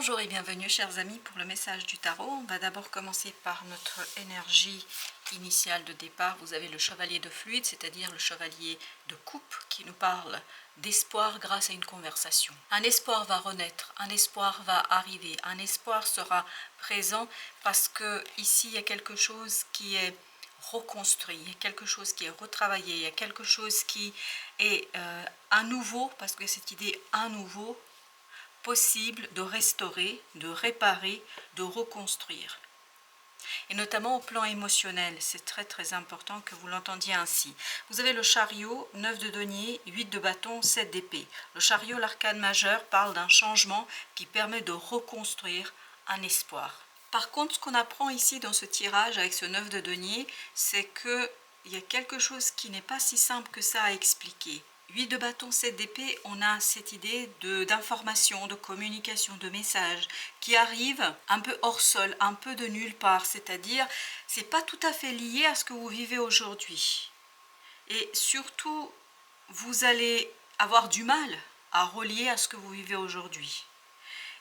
Bonjour et bienvenue chers amis pour le message du tarot. On va d'abord commencer par notre énergie initiale de départ. Vous avez le chevalier de fluide, c'est-à-dire le chevalier de coupe qui nous parle d'espoir grâce à une conversation. Un espoir va renaître, un espoir va arriver, un espoir sera présent parce que ici il y a quelque chose qui est reconstruit, il y a quelque chose qui est retravaillé, il y a quelque chose qui est à nouveau, parce que cette idée à nouveau, possible de restaurer, de réparer, de reconstruire. Et notamment au plan émotionnel, c'est très important que vous l'entendiez ainsi. Vous avez le chariot, 9 de denier, 8 de bâton, 7 d'épée. Le chariot, l'arcane majeur, parle d'un changement qui permet de reconstruire un espoir. Par contre, ce qu'on apprend ici dans ce tirage avec ce 9 de denier, c'est qu'il y a quelque chose qui n'est pas si simple que ça à expliquer. 8 de bâton, 7 d'épée, on a cette idée d'information, de communication, de message qui arrive un peu hors sol, un peu de nulle part, c'est-à-dire c'est pas tout à fait lié à ce que vous vivez aujourd'hui. Et surtout, vous allez avoir du mal à relier à ce que vous vivez aujourd'hui.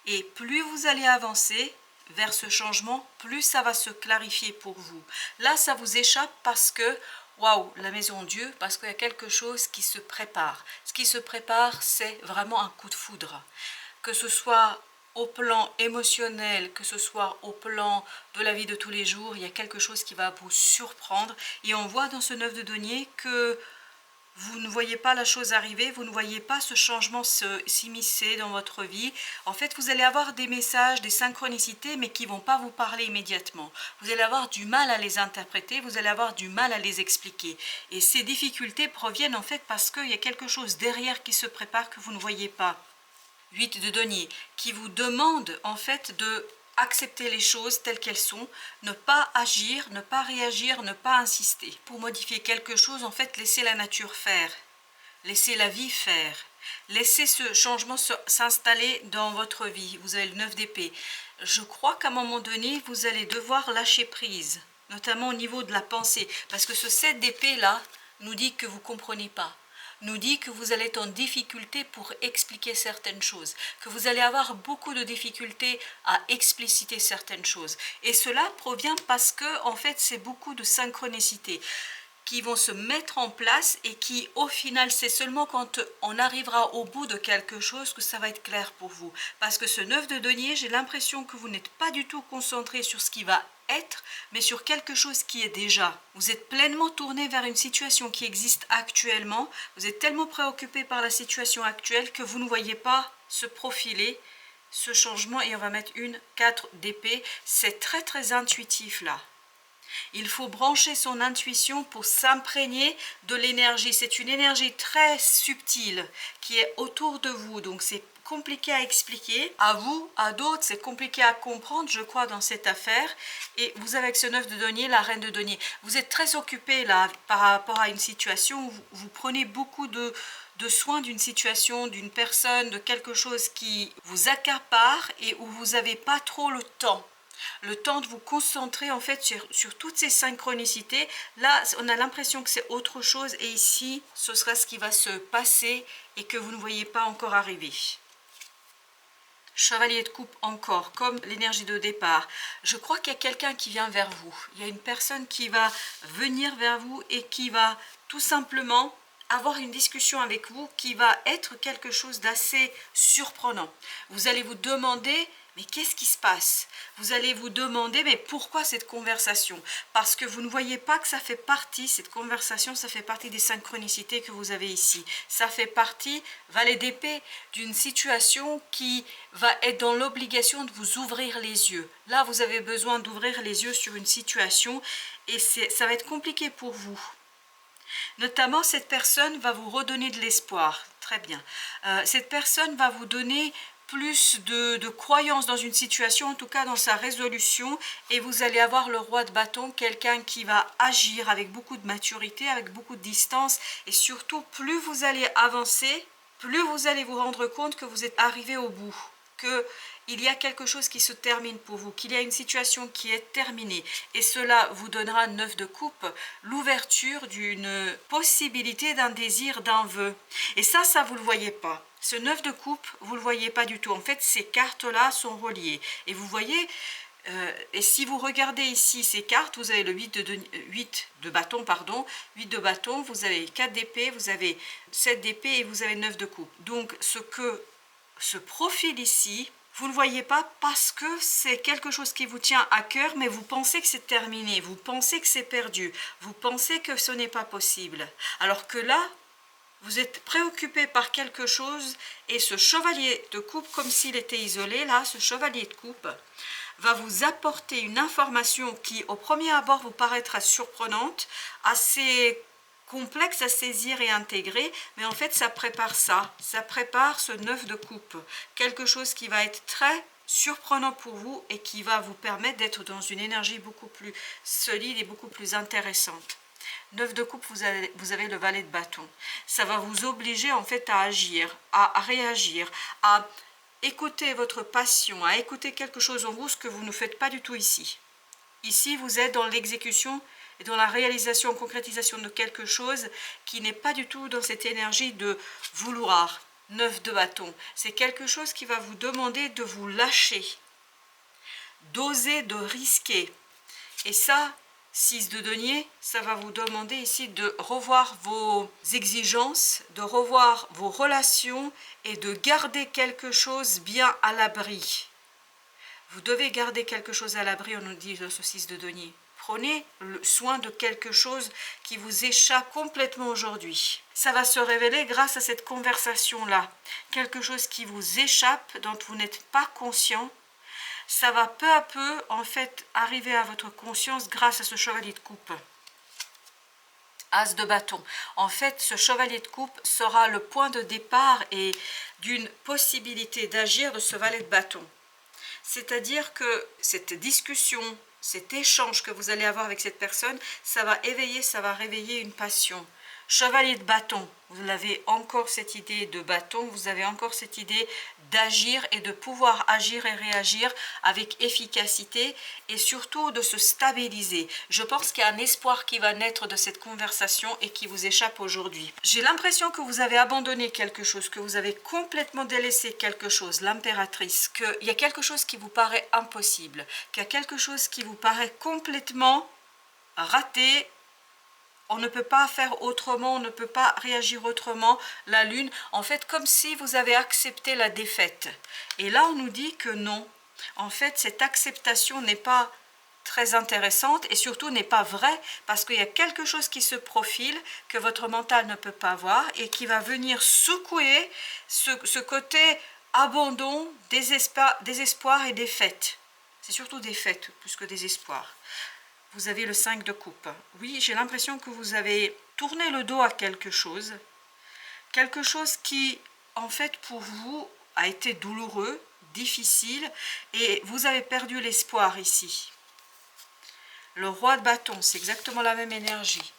Et plus vous allez avancer vers ce changement, plus ça va se clarifier pour vous. Là, ça vous échappe parce que waouh, la maison Dieu, parce qu'il y a quelque chose qui se prépare. Ce qui se prépare, c'est vraiment un coup de foudre. Que ce soit au plan émotionnel, que ce soit au plan de la vie de tous les jours, il y a quelque chose qui va vous surprendre. Et on voit dans ce 9 de denier que vous ne voyez pas la chose arriver, vous ne voyez pas ce changement s'immiscer dans votre vie. En fait, vous allez avoir des messages, des synchronicités, mais qui ne vont pas vous parler immédiatement. Vous allez avoir du mal à les interpréter, vous allez avoir du mal à les expliquer. Et ces difficultés proviennent en fait parce qu'il y a quelque chose derrière qui se prépare que vous ne voyez pas. 8 de denier, qui vous demande en fait de accepter les choses telles qu'elles sont, ne pas agir, ne pas réagir, ne pas insister. Pour modifier quelque chose, en fait, laissez la nature faire, laissez la vie faire, laissez ce changement s'installer dans votre vie. Vous avez le 9 d'épée. Je crois qu'à un moment donné, vous allez devoir lâcher prise, notamment au niveau de la pensée, parce que ce 7 d'épée là nous dit que vous ne comprenez pas, nous dit que vous allez être en difficulté pour expliquer certaines choses, que vous allez avoir beaucoup de difficultés à expliciter certaines choses. Et cela provient parce que, en fait, c'est beaucoup de synchronicité qui vont se mettre en place et qui, au final, c'est seulement quand on arrivera au bout de quelque chose que ça va être clair pour vous. Parce que ce 9 de denier, j'ai l'impression que vous n'êtes pas du tout concentré sur ce qui va être, mais sur quelque chose qui est déjà. Vous êtes pleinement tourné vers une situation qui existe actuellement. Vous êtes tellement préoccupé par la situation actuelle que vous ne voyez pas se profiler ce changement. Et on va mettre une 4 d'épée. C'est très intuitif là. Il faut brancher son intuition pour s'imprégner de l'énergie. C'est une énergie très subtile qui est autour de vous. Donc c'est compliqué à expliquer. À vous, à d'autres, c'est compliqué à comprendre, je crois, dans cette affaire. Et vous avez avec ce 9 de denier, la reine de denier. Vous êtes très occupé là par rapport à une situation où vous prenez beaucoup de soin d'une situation, d'une personne, de quelque chose qui vous accapare et où vous n'avez pas trop le temps de vous concentrer en fait sur toutes ces synchronicités. Là, on a l'impression que c'est autre chose et ici, ce sera ce qui va se passer et que vous ne voyez pas encore arriver. Chevalier de coupe encore, comme l'énergie de départ. Je crois qu'il y a quelqu'un qui vient vers vous. Il y a une personne qui va venir vers vous et qui va tout simplement avoir une discussion avec vous qui va être quelque chose d'assez surprenant. Vous allez vous demander, mais qu'est-ce qui se passe? Vous allez vous demander, mais pourquoi cette conversation? Parce que vous ne voyez pas que ça fait partie, cette conversation, ça fait partie des synchronicités que vous avez ici. Ça fait partie, valet d'épée, d'une situation qui va être dans l'obligation de vous ouvrir les yeux. Là, vous avez besoin d'ouvrir les yeux sur une situation et ça va être compliqué pour vous. Notamment, cette personne va vous redonner de l'espoir. Très bien. Cette personne va vous donner plus de croyance dans une situation, en tout cas dans sa résolution, et vous allez avoir le roi de bâton, quelqu'un qui va agir avec beaucoup de maturité, avec beaucoup de distance, et surtout, plus vous allez avancer, plus vous allez vous rendre compte que vous êtes arrivé au bout, qu'il il y a quelque chose qui se termine pour vous, qu'il y a une situation qui est terminée. Et cela vous donnera 9 de coupe, l'ouverture d'une possibilité, d'un désir, d'un vœu. Et ça vous ne le voyez pas. Ce 9 de coupe, vous ne le voyez pas du tout. En fait, ces cartes-là sont reliées. Et vous voyez, et si vous regardez ici ces cartes, vous avez le 8 de bâton, pardon, 8 de bâton, vous avez 4 d'épée, vous avez 7 d'épée et vous avez 9 de coupe. Donc, ce profil ici, vous ne le voyez pas parce que c'est quelque chose qui vous tient à cœur, mais vous pensez que c'est terminé, vous pensez que c'est perdu, vous pensez que ce n'est pas possible. Alors que là, vous êtes préoccupé par quelque chose et ce chevalier de coupe, comme s'il était isolé, là, ce chevalier de coupe, va vous apporter une information qui, au premier abord, vous paraîtra surprenante, assez complexe à saisir et intégrer, mais en fait, ça prépare ça prépare ce 9 de coupe, quelque chose qui va être très surprenant pour vous et qui va vous permettre d'être dans une énergie beaucoup plus solide et beaucoup plus intéressante. 9 de coupe, vous avez le valet de bâton. Ça va vous obliger en fait à agir, à réagir, à écouter votre passion, à écouter quelque chose en vous, ce que vous ne faites pas du tout ici. Ici, vous êtes dans l'exécution et dans la réalisation, concrétisation de quelque chose qui n'est pas du tout dans cette énergie de vouloir. 9 de bâton, c'est quelque chose qui va vous demander de vous lâcher, d'oser, de risquer. Et ça, 6 de denier, ça va vous demander ici de revoir vos exigences, de revoir vos relations et de garder quelque chose bien à l'abri. Vous devez garder quelque chose à l'abri, on nous dit dans ce 6 de denier. Prenez le soin de quelque chose qui vous échappe complètement aujourd'hui. Ça va se révéler grâce à cette conversation-là. Quelque chose qui vous échappe, dont vous n'êtes pas conscient. Ça va peu à peu, en fait, arriver à votre conscience grâce à ce chevalier de coupe. As de bâton. En fait, ce chevalier de coupe sera le point de départ et d'une possibilité d'agir de ce valet de bâton. C'est-à-dire que cette discussion, cet échange que vous allez avoir avec cette personne, ça va éveiller, ça va réveiller une passion. Chevalier de bâton, vous avez encore cette idée de bâton, vous avez encore cette idée d'agir et de pouvoir agir et réagir avec efficacité et surtout de se stabiliser. Je pense qu'il y a un espoir qui va naître de cette conversation et qui vous échappe aujourd'hui. J'ai l'impression que vous avez abandonné quelque chose, que vous avez complètement délaissé quelque chose, l'impératrice, qu'il y a quelque chose qui vous paraît impossible, qu'il y a quelque chose qui vous paraît complètement raté. On ne peut pas faire autrement, on ne peut pas réagir autrement, la lune, en fait, comme si vous avez accepté la défaite. Et là, on nous dit que non. En fait, cette acceptation n'est pas très intéressante et surtout n'est pas vraie parce qu'il y a quelque chose qui se profile que votre mental ne peut pas voir et qui va venir secouer ce côté abandon, désespoir et défaite. C'est surtout défaite plus que désespoir. Vous avez le 5 de coupe. Oui, j'ai l'impression que vous avez tourné le dos à quelque chose qui, en fait, pour vous, a été douloureux, difficile, et vous avez perdu l'espoir ici. Le roi de bâton, c'est exactement la même énergie.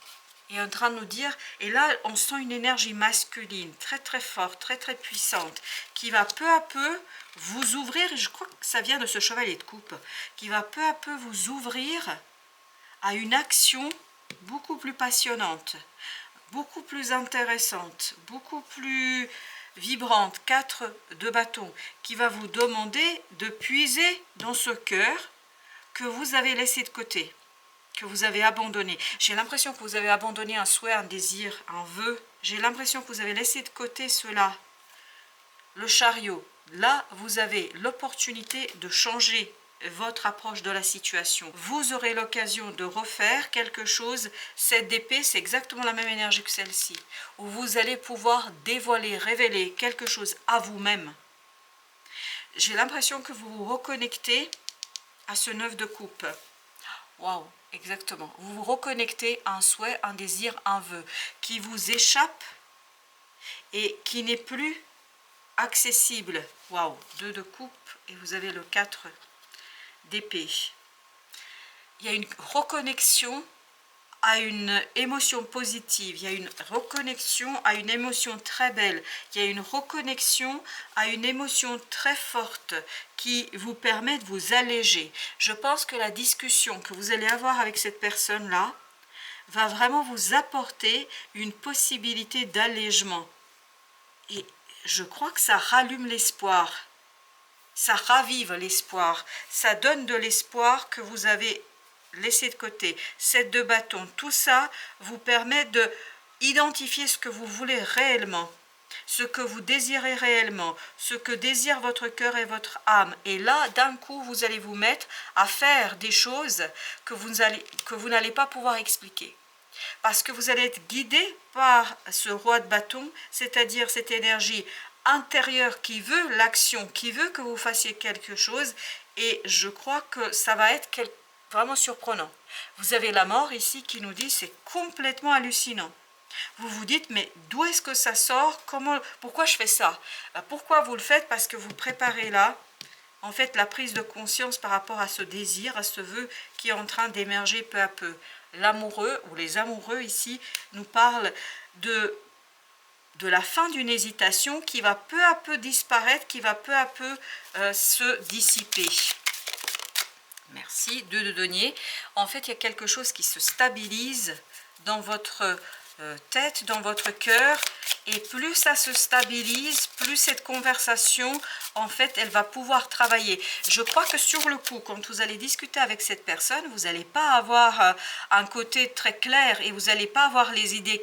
Il est en train de nous dire, et là, on sent une énergie masculine, très très forte, très très puissante, qui va peu à peu vous ouvrir, et je crois que ça vient de ce chevalier de coupe, qui va peu à peu vous ouvrir à une action beaucoup plus passionnante, beaucoup plus intéressante, beaucoup plus vibrante, 4 de bâton, qui va vous demander de puiser dans ce cœur que vous avez laissé de côté, que vous avez abandonné. J'ai l'impression que vous avez abandonné un souhait, un désir, un vœu. J'ai l'impression que vous avez laissé de côté cela. Le chariot, là, vous avez l'opportunité de changer votre approche de la situation. Vous aurez l'occasion de refaire quelque chose. Cette épée, c'est exactement la même énergie que celle-ci, où vous allez pouvoir dévoiler, révéler quelque chose à vous-même. J'ai l'impression que vous vous reconnectez à ce 9 de coupe. Waouh, exactement. Vous vous reconnectez à un souhait, un désir, un vœu qui vous échappe et qui n'est plus accessible. Waouh, 2 de coupe et vous avez le 4 d'épée. Il y a une reconnexion à une émotion positive, il y a une reconnexion à une émotion très belle, il y a une reconnexion à une émotion très forte qui vous permet de vous alléger. Je pense que la discussion que vous allez avoir avec cette personne-là va vraiment vous apporter une possibilité d'allègement. Et je crois que ça rallume l'espoir, ça ravive l'espoir, ça donne de l'espoir que vous avez laissez de côté. 7 de bâton, tout ça vous permet de identifier ce que vous voulez réellement, ce que vous désirez réellement, ce que désire votre cœur et votre âme. Et là, d'un coup, vous allez vous mettre à faire des choses que vous n'allez pas pouvoir expliquer. Parce que vous allez être guidé par ce roi de bâton, c'est-à-dire cette énergie intérieure qui veut l'action, qui veut que vous fassiez quelque chose. Et je crois que ça va être vraiment surprenant. Vous avez la mort ici qui nous dit c'est complètement hallucinant. Vous vous dites mais d'où est-ce que ça sort? Pourquoi je fais ça? Pourquoi vous le faites? Parce que vous préparez là en fait la prise de conscience par rapport à ce désir, à ce vœu qui est en train d'émerger peu à peu. L'amoureux ou les amoureux ici nous parlent de la fin d'une hésitation qui va peu à peu disparaître, qui va peu à peu se dissiper. Merci, 2 de denier. En fait, il y a quelque chose qui se stabilise dans votre tête, dans votre cœur. Et plus ça se stabilise, plus cette conversation, en fait, elle va pouvoir travailler. Je crois que sur le coup, quand vous allez discuter avec cette personne, vous n'allez pas avoir un côté très clair et vous n'allez pas avoir les idées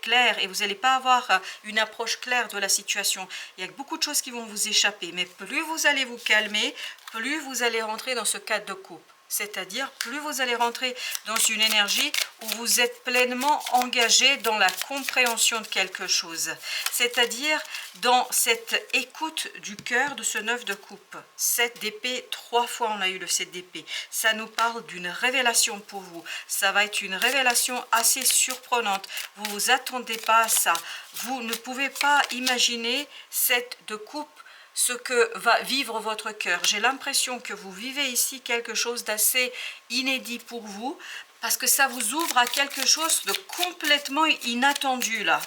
claires et vous n'allez pas avoir une approche claire de la situation. Il y a beaucoup de choses qui vont vous échapper. Mais plus vous allez vous calmer, plus vous allez rentrer dans ce cadre de couple. C'est-à-dire, plus vous allez rentrer dans une énergie où vous êtes pleinement engagé dans la compréhension de quelque chose. C'est-à-dire, dans cette écoute du cœur de ce 9 de coupe. 7 d'épée, 3 fois on a eu le 7 d'épée. Ça nous parle d'une révélation pour vous. Ça va être une révélation assez surprenante. Vous ne vous attendez pas à ça. Vous ne pouvez pas imaginer 7 de coupe, ce que va vivre votre cœur. J'ai l'impression que vous vivez ici quelque chose d'assez inédit pour vous, parce que ça vous ouvre à quelque chose de complètement inattendu là.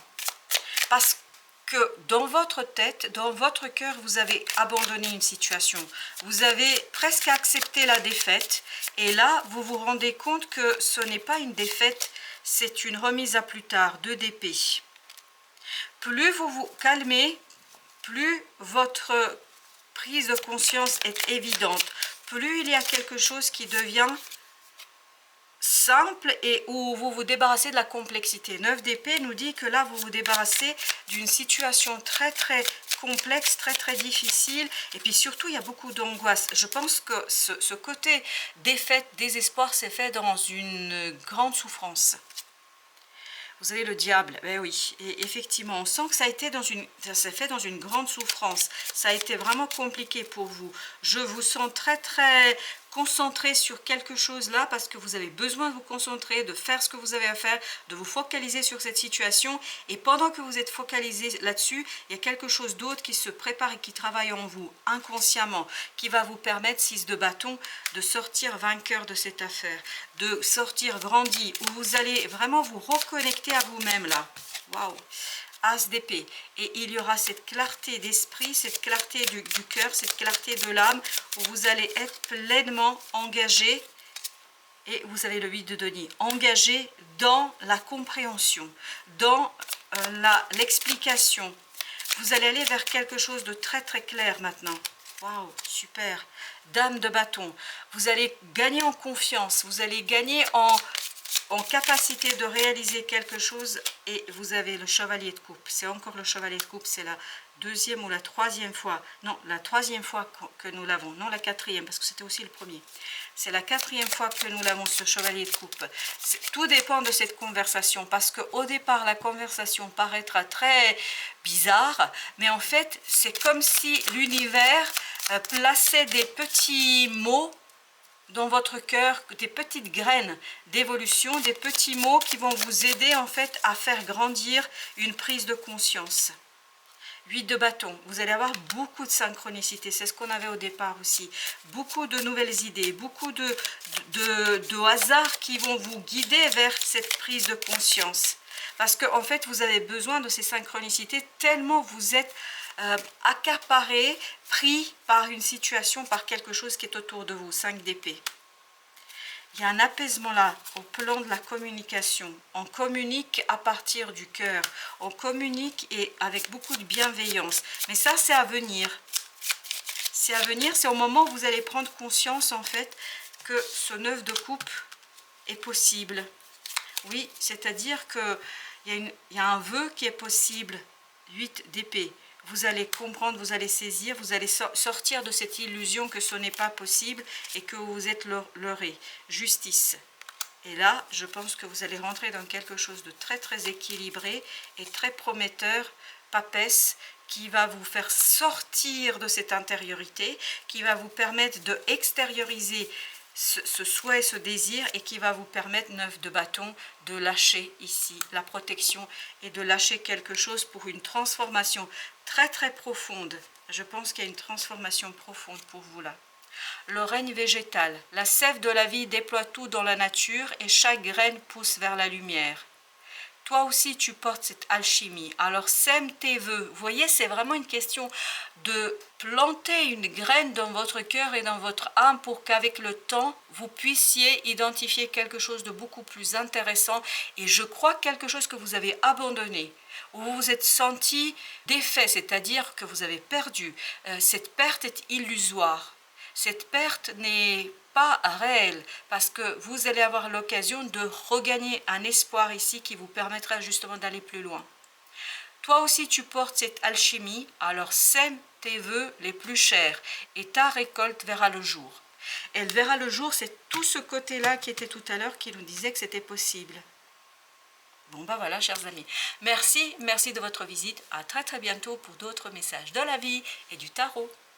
Parce que dans votre tête, dans votre cœur, vous avez abandonné une situation. Vous avez presque accepté la défaite. Et là, vous vous rendez compte que ce n'est pas une défaite, c'est une remise à plus tard, 2 d'épée. Plus vous vous calmez, plus votre prise de conscience est évidente, plus il y a quelque chose qui devient simple et où vous vous débarrassez de la complexité. 9 d'épée nous dit que là, vous vous débarrassez d'une situation très très complexe, très très difficile, et puis surtout, il y a beaucoup d'angoisse. Je pense que ce côté défaite, désespoir, s'est fait dans une grande souffrance. Vous avez le diable, ben oui, et effectivement, on sent que ça s'est fait dans une grande souffrance. Ça a été vraiment compliqué pour vous. Je vous sens très très concentré sur quelque chose là, parce que vous avez besoin de vous concentrer, de faire ce que vous avez à faire, de vous focaliser sur cette situation. Et pendant que vous êtes focalisé là-dessus, il y a quelque chose d'autre qui se prépare et qui travaille en vous, inconsciemment, qui va vous permettre, 6 de bâton, de sortir vainqueur de cette affaire, de sortir grandi, où vous allez vraiment vous reconnecter à vous-même là. Waouh! As d'épée, et il y aura cette clarté d'esprit, cette clarté du cœur, cette clarté de l'âme, où vous allez être pleinement engagé, et vous avez le 8 de denier, engagé dans la compréhension, dans l'explication. Vous allez aller vers quelque chose de très très clair maintenant. Waouh, super. Dame de bâton, vous allez gagner en confiance, vous allez gagner en capacité de réaliser quelque chose, et vous avez le chevalier de coupe. C'est encore le chevalier de coupe, c'est la 2e ou la 3e fois, non, la 3e fois que nous l'avons, non la 4e, parce que c'était aussi le premier. C'est la 4e fois que nous l'avons, ce chevalier de coupe. Tout dépend de cette conversation, parce qu'au départ, la conversation paraîtra très bizarre, mais en fait, c'est comme si l'univers plaçait des petits mots dans votre cœur, des petites graines d'évolution, des petits mots qui vont vous aider en fait à faire grandir une prise de conscience. 8 de bâton, vous allez avoir beaucoup de synchronicité, c'est ce qu'on avait au départ aussi. Beaucoup de nouvelles idées, beaucoup de hasards qui vont vous guider vers cette prise de conscience. Parce qu'en fait, vous avez besoin de ces synchronicités tellement vous êtes accaparé, pris par une situation, par quelque chose qui est autour de vous. 5 d'épée. Il y a un apaisement là, au plan de la communication. On communique à partir du cœur. On communique et avec beaucoup de bienveillance. Mais ça, c'est à venir. C'est à venir, c'est au moment où vous allez prendre conscience, en fait, que ce 9 de coupe est possible. Oui, c'est-à-dire qu'il y a un vœu qui est possible. 8 d'épée. Vous allez comprendre, vous allez saisir, vous allez sortir de cette illusion que ce n'est pas possible et que vous êtes leurré. Justice. Et là, je pense que vous allez rentrer dans quelque chose de très très équilibré et très prometteur, papesse, qui va vous faire sortir de cette intériorité, qui va vous permettre de extérioriser ce souhait, ce désir, et qui va vous permettre, 9 de bâton, de lâcher ici la protection et de lâcher quelque chose pour une transformation très très profonde. Je pense qu'il y a une transformation profonde pour vous là. Le règne végétal, la sève de la vie déploie tout dans la nature et chaque graine pousse vers la lumière. Toi aussi, tu portes cette alchimie. Alors, sème tes vœux. Vous voyez, c'est vraiment une question de planter une graine dans votre cœur et dans votre âme pour qu'avec le temps, vous puissiez identifier quelque chose de beaucoup plus intéressant. Et je crois quelque chose que vous avez abandonné, où vous vous êtes senti défait, c'est-à-dire que vous avez perdu. Cette perte est illusoire. Cette perte n'est pas réelle parce que vous allez avoir l'occasion de regagner un espoir ici qui vous permettra justement d'aller plus loin. Toi aussi tu portes cette alchimie, alors sème tes vœux les plus chers et ta récolte verra le jour. Elle verra le jour, c'est tout ce côté-là qui était tout à l'heure qui nous disait que c'était possible. Bon ben voilà, chers amis, merci de votre visite, à très très bientôt pour d'autres messages de la vie et du tarot.